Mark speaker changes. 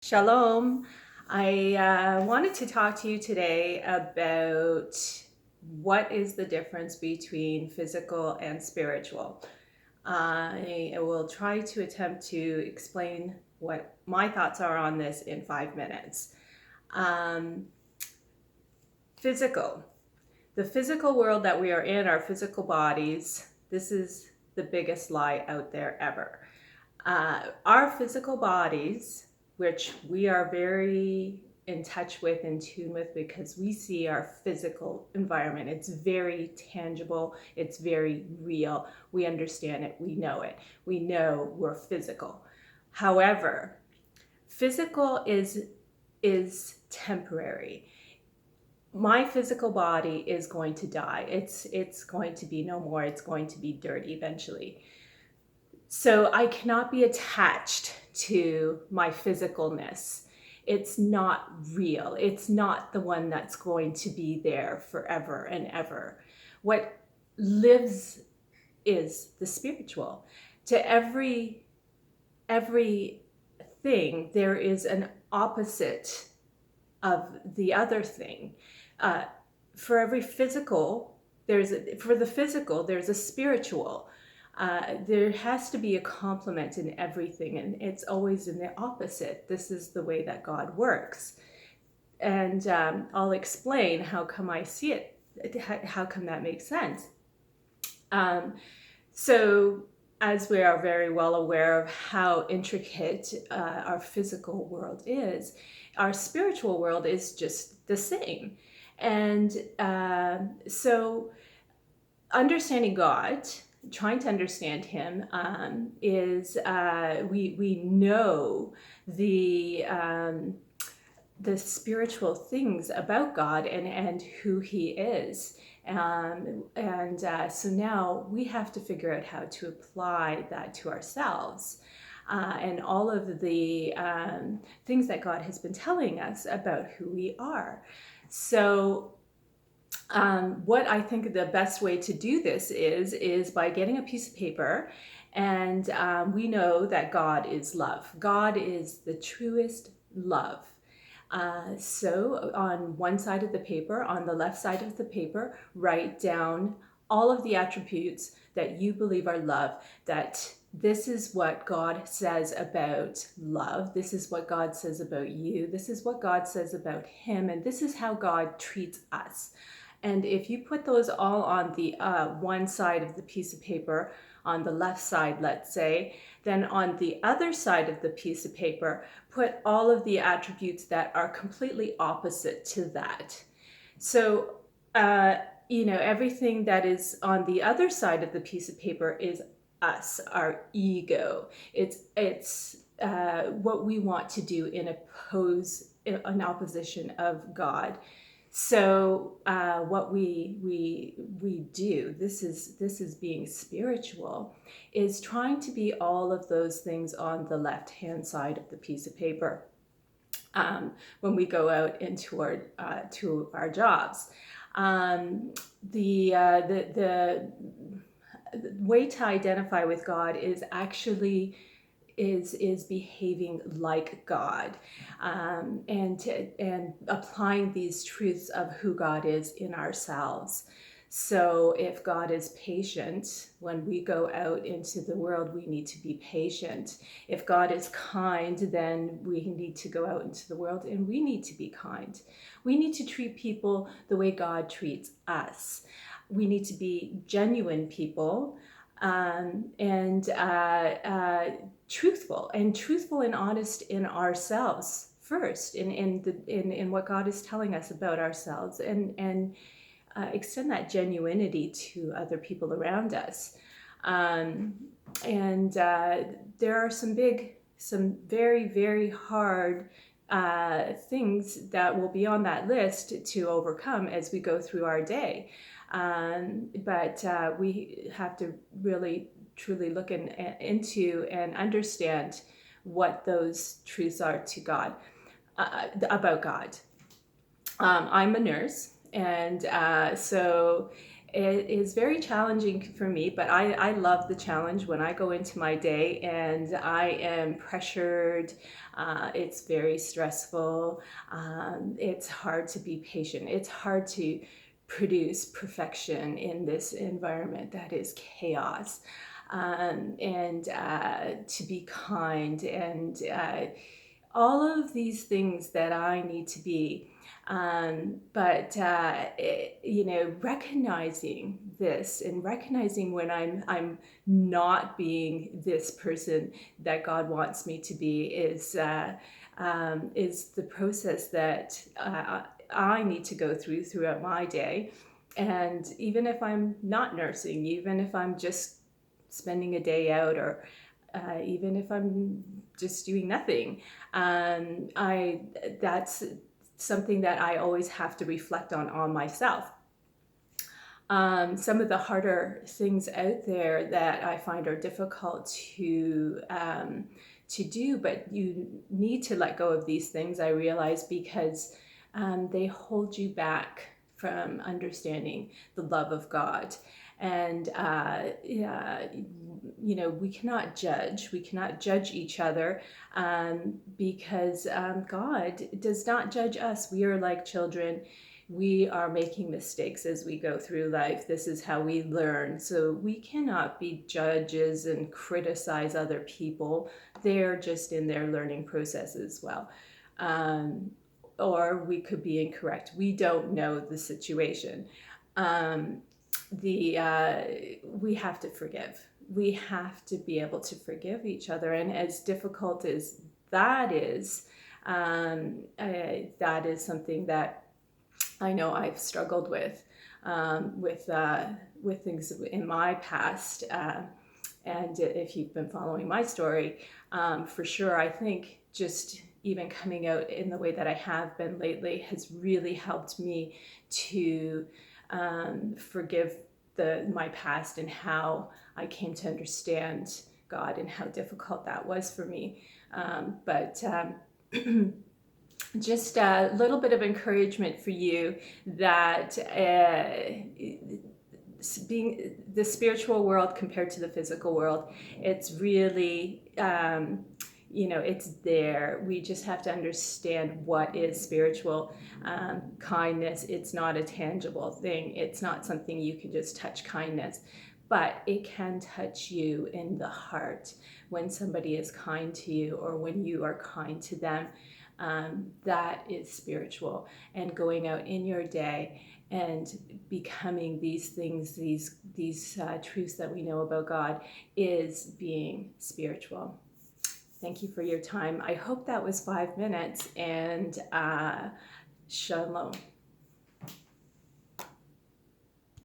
Speaker 1: Shalom. I wanted to talk to you today about what is the difference between physical and spiritual. I will try to attempt to explain what my thoughts are on this in 5 minutes. Physical. The physical world that we are in, our physical bodies, this is the biggest lie out there ever. Our physical bodies, which we are very in touch with, in tune with, because we see our physical environment. It's very tangible. It's very real. We understand it. We know it. We know we're physical. However, physical is temporary. My physical body is going to die. It's going to be no more. It's going to be dirt eventually. So I cannot be attached to my physicalness. It's not real. It's not the one that's going to be there forever and ever. What lives is the spiritual. To every thing, there is an opposite of the other thing. For every physical, there's a spiritual. There has to be a complement in everything, and it's always in the opposite. This is the way that God works. And I'll explain how come I see it, how come that makes sense. So as we are very well aware of how intricate our physical world is, our spiritual world is just the same. And so understanding God, trying to understand him, is we know the spiritual things about God and who he is. So now we have to figure out how to apply that to ourselves. And all of the things that God has been telling us about who we are. So what I think the best way to do this is by getting a piece of paper, and we know that God is love. God is the truest love. So on one side of the paper, on the left side of the paper, write down all of the attributes that you believe are love, that this is what God says about love. This is what God says about you. This is what God says about him. And this is how God treats us. And if you put those all on the one side of the piece of paper, on the left side, let's say, then on the other side of the piece of paper, put all of the attributes that are completely opposite to that. So, everything that is on the other side of the piece of paper is us, our ego. It's what we want to do in opposition of God. So what we do, this is being spiritual, is trying to be all of those things on the left-hand side of the piece of paper when we go out into our jobs. The way to identify with God is actually is behaving like God, and applying these truths of who God is in ourselves. So if God is patient, when we go out into the world, we need to be patient. If God is kind, then we need to go out into the world and we need to be kind. We need to treat people the way God treats us. We need to be genuine people, and truthful and honest in ourselves first, in what God is telling us about ourselves, and extend that genuinity to other people around us. There are some very, very hard things that will be on that list to overcome as we go through our day. But we have to really, truly look into and understand what those truths are to God, about God. I'm a nurse, and so it is very challenging for me, but I love the challenge when I go into my day and I am pressured. It's very stressful. It's hard to be patient. It's hard to produce perfection in this environment that is chaos. And to be kind and all of these things that I need to be. But recognizing this and recognizing when I'm not being this person that God wants me to be is the process that I need to go throughout my day. And even if I'm not nursing, even if I'm just spending a day out, or even if I'm just doing nothing, that's something that I always have to reflect on myself. Some of the harder things out there that I find are difficult to do, but you need to let go of these things, I realize, because they hold you back from understanding the love of God. And we cannot judge each other, because God does not judge us. We are like children. We are making mistakes as we go through life. This is how we learn. So we cannot be judges and criticize other people. They're just in their learning process as well. Or we could be incorrect. We don't know the situation. We have to forgive. We have to be able to forgive each other. And as difficult as that is something that I know I've struggled with things in my past. And if you've been following my story, for sure, I think just even coming out in the way that I have been lately has really helped me to forgive my past and how I came to understand God and how difficult that was for me. But just a little bit of encouragement for you that being the spiritual world compared to the physical world, it's really it's there. We just have to understand what is spiritual. Kindness, it's not a tangible thing. It's not something you can just touch, kindness, but it can touch you in the heart when somebody is kind to you or when you are kind to them. That is spiritual. And going out in your day and becoming these things, these truths that we know about God, is being spiritual. Thank you for your time. I hope that was 5 minutes, and shalom.